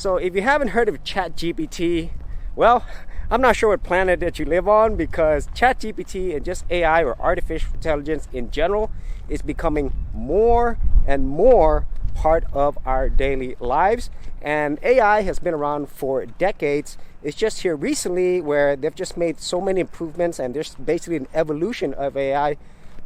So if you haven't heard of ChatGPT, well, I'm not sure what planet that you live on, because ChatGPT and just AI or artificial intelligence in general is becoming more and more part of our daily lives. And AI has been around for decades. It's just here recently where they've just made so many improvements, and there's basically an evolution of AI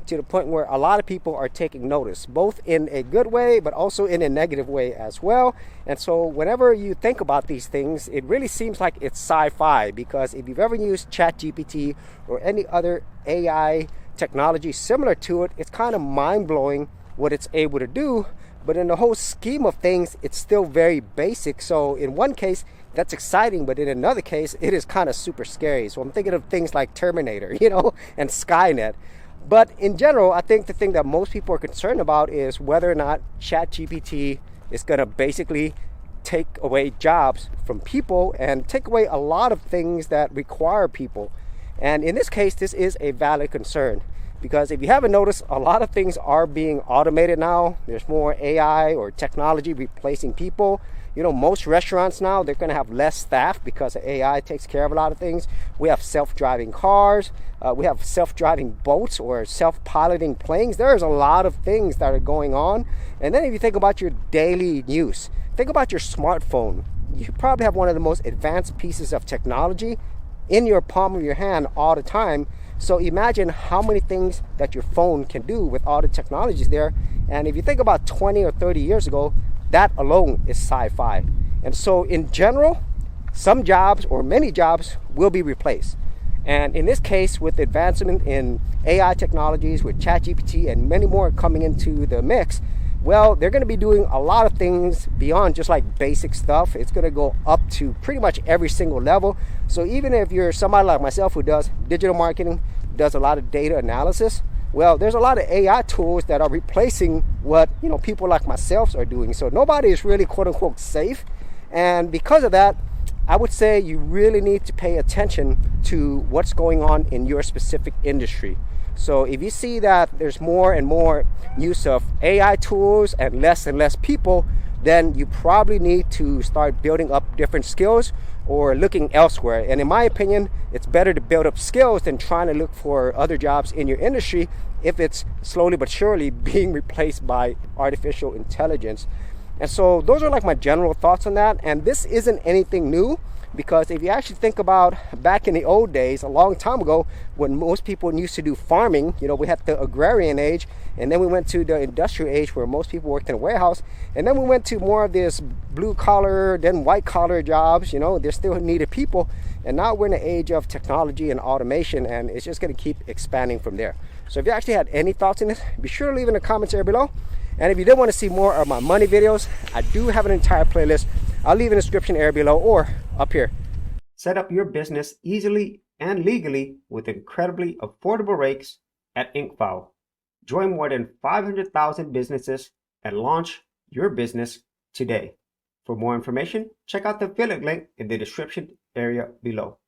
to the point where a lot of people are taking notice, both in a good way but also in a negative way as well. And so whenever you think about these things, it really seems like it's sci-fi, because if you've ever used ChatGPT or any other AI technology similar to it, it's kind of mind-blowing what it's able to do. But in the whole scheme of things, it's still very basic. So in one case, that's exciting, but in another case, it is kind of super scary. So I'm thinking of things like Terminator, and Skynet. But in general, I think the thing that most people are concerned about is whether or not ChatGPT is going to basically take away jobs from people and take away a lot of things that require people. And in this case, this is a valid concern, because if you haven't noticed, a lot of things are being automated now. There's more AI or technology replacing people. Most restaurants now, they're going to have less staff because AI takes care of a lot of things. We have self-driving cars. We have self-driving boats or self-piloting planes. There's a lot of things that are going on. And then if you think about your daily use, think about your smartphone. You probably have one of the most advanced pieces of technology in your palm of your hand all the time. So imagine how many things that your phone can do with all the technologies there. And if you think about 20 or 30 years ago, that alone is sci-fi. And so in general, some jobs or many jobs will be replaced. And in this case, with advancement in AI technologies, with ChatGPT and many more coming into the mix, well, they're going to be doing a lot of things beyond just like basic stuff. It's going to go up to pretty much every single level. So even if you're somebody like myself who does digital marketing, does a lot of data analysis, well, there's a lot of AI tools that are replacing what people like myself are doing. So nobody is really quote unquote safe. And because of that, I would say you really need to pay attention to what's going on in your specific industry. So if you see that there's more and more use of AI tools and less people, then you probably need to start building up different skills or looking elsewhere. And in my opinion, it's better to build up skills than trying to look for other jobs in your industry if it's slowly but surely being replaced by artificial intelligence. And so those are like my general thoughts on that. And this isn't anything new, because if you actually think about back in the old days, a long time ago, when most people used to do farming, we had the agrarian age, and then we went to the industrial age where most people worked in a warehouse, and then we went to more of this blue collar, then white collar jobs. There still needed people, and now we're in the age of technology and automation, and it's just going to keep expanding from there. So if you actually had any thoughts on this, be sure to leave in the comments area below. And if you did want to see more of my money videos, I do have an entire playlist. I'll leave in the description area below or up here. Set up your business easily and legally with incredibly affordable rates at Incfile. Join more than 500,000 businesses and launch your business today. For more information, check out the affiliate link in the description area below.